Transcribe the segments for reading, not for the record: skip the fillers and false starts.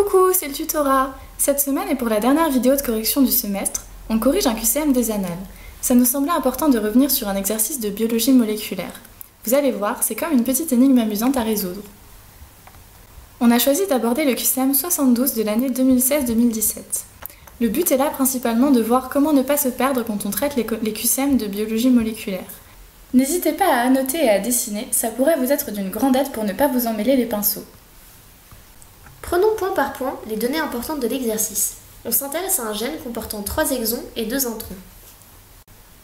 Coucou, c'est le tutorat. Cette semaine et pour la dernière vidéo de correction du semestre, on corrige un QCM des annales. Ça nous semblait important de revenir sur un exercice de biologie moléculaire. Vous allez voir, c'est comme une petite énigme amusante à résoudre. On a choisi d'aborder le QCM 72 de l'année 2016-2017. Le but est là principalement de voir comment ne pas se perdre quand on traite les QCM de biologie moléculaire. N'hésitez pas à annoter et à dessiner, ça pourrait vous être d'une grande aide pour ne pas vous emmêler les pinceaux. Prenons point par point les données importantes de l'exercice. On s'intéresse à un gène comportant 3 exons et 2 introns.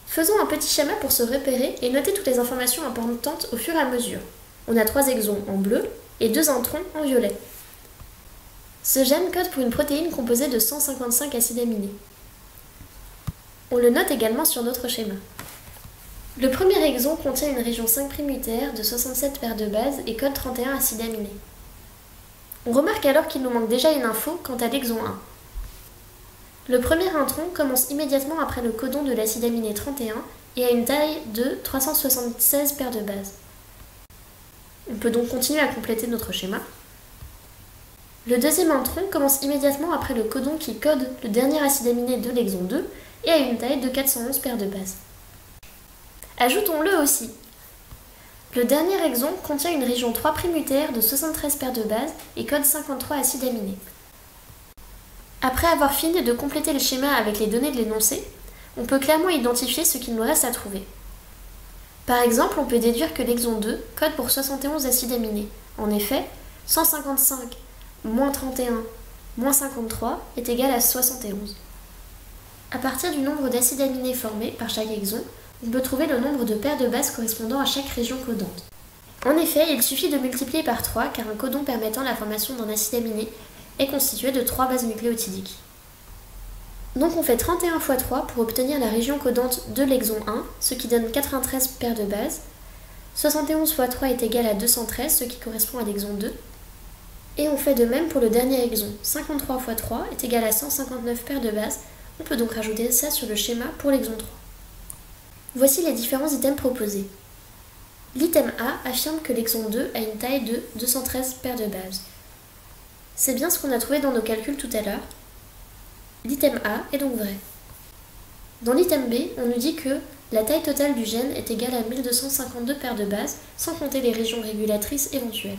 Faisons un petit schéma pour se repérer et noter toutes les informations importantes au fur et à mesure. On a 3 exons en bleu et 2 introns en violet. Ce gène code pour une protéine composée de 155 acides aminés. On le note également sur notre schéma. Le premier exon contient une région 5' unitaire de 67 paires de bases et code 31 acides aminés. On remarque alors qu'il nous manque déjà une info quant à l'exon 1. Le premier intron commence immédiatement après le codon de l'acide aminé 31 et a une taille de 376 paires de bases. On peut donc continuer à compléter notre schéma. Le deuxième intron commence immédiatement après le codon qui code le dernier acide aminé de l'exon 2 et a une taille de 411 paires de bases. Ajoutons-le aussi. Le dernier exon contient une région 3' unitaire de 73 paires de bases et code 53 acides aminés. Après avoir fini de compléter le schéma avec les données de l'énoncé, on peut clairement identifier ce qu'il nous reste à trouver. Par exemple, on peut déduire que l'exon 2 code pour 71 acides aminés. En effet, 155 moins 31 moins 53 est égal à 71. À partir du nombre d'acides aminés formés par chaque exon, on peut trouver le nombre de paires de bases correspondant à chaque région codante. En effet, il suffit de multiplier par 3 car un codon permettant la formation d'un acide aminé est constitué de 3 bases nucléotidiques. Donc on fait 31 x 3 pour obtenir la région codante de l'exon 1, ce qui donne 93 paires de bases. 71 x 3 est égal à 213, ce qui correspond à l'exon 2. Et on fait de même pour le dernier exon. 53 x 3 est égal à 159 paires de bases. On peut donc rajouter ça sur le schéma pour l'exon 3. Voici les différents items proposés. L'item A affirme que l'exon 2 a une taille de 213 paires de bases. C'est bien ce qu'on a trouvé dans nos calculs tout à l'heure. L'item A est donc vrai. Dans l'item B, on nous dit que la taille totale du gène est égale à 1252 paires de bases, sans compter les régions régulatrices éventuelles.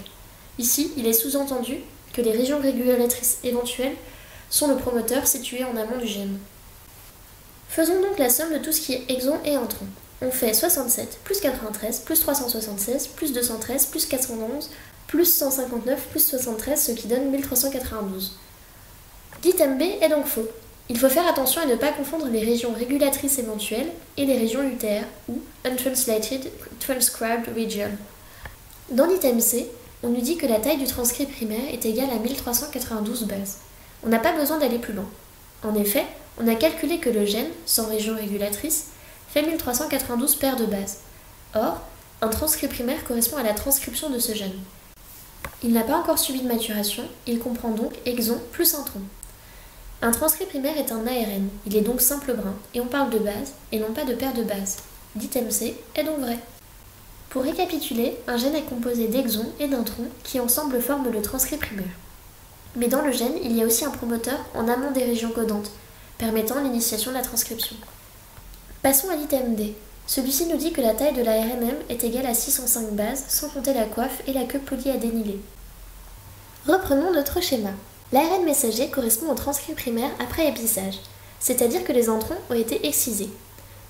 Ici, il est sous-entendu que les régions régulatrices éventuelles sont le promoteur situé en amont du gène. Faisons donc la somme de tout ce qui est exon et intron. On fait 67 plus 93 plus 376 plus 213 plus 411 plus 159 plus 73, ce qui donne 1392. L'item B est donc faux. Il faut faire attention à ne pas confondre les régions régulatrices éventuelles et les régions UTR ou Untranslated Transcribed Region. Dans l'item C, on nous dit que la taille du transcrit primaire est égale à 1392 bases. On n'a pas besoin d'aller plus loin. En effet, on a calculé que le gène, sans région régulatrice, fait 1392 paires de bases. Or, un transcrit primaire correspond à la transcription de ce gène. Il n'a pas encore subi de maturation, il comprend donc exon plus intron. Un transcrit primaire est un ARN, il est donc simple brun, et on parle de base et non pas de paires de bases. L'item C est donc vrai. Pour récapituler, un gène est composé d'exons et d'introns qui ensemble forment le transcrit primaire. Mais dans le gène, il y a aussi un promoteur en amont des régions codantes, permettant l'initiation de la transcription. Passons à l'item D. Celui-ci nous dit que la taille de l'ARNM est égale à 605 bases, sans compter la coiffe et la queue polyadénylée. Reprenons notre schéma. L'ARN messager correspond au transcrit primaire après épissage, c'est-à-dire que les introns ont été excisés.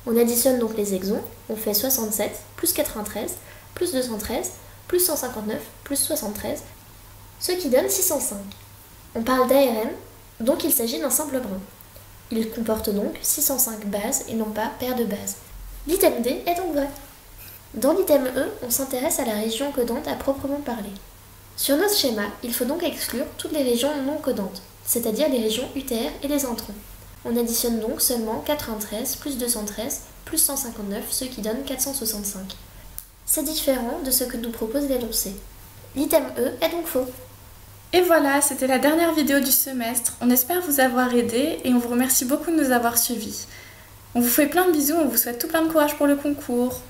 On additionne donc les exons, on fait 67 plus 93 plus 213 plus 159 plus 73, ce qui donne 605. On parle d'ARN, donc il s'agit d'un simple brun. Il comporte donc 605 bases et non pas paires de bases. L'item D est donc vrai. Dans l'item E, on s'intéresse à la région codante à proprement parler. Sur notre schéma, il faut donc exclure toutes les régions non codantes, c'est-à-dire les régions UTR et les introns. On additionne donc seulement 93 plus 213 plus 159, ce qui donne 465. C'est différent de ce que nous propose l'énoncé. L'item E est donc faux. Et voilà, c'était la dernière vidéo du semestre. On espère vous avoir aidé et on vous remercie beaucoup de nous avoir suivis. On vous fait plein de bisous, on vous souhaite tout plein de courage pour le concours.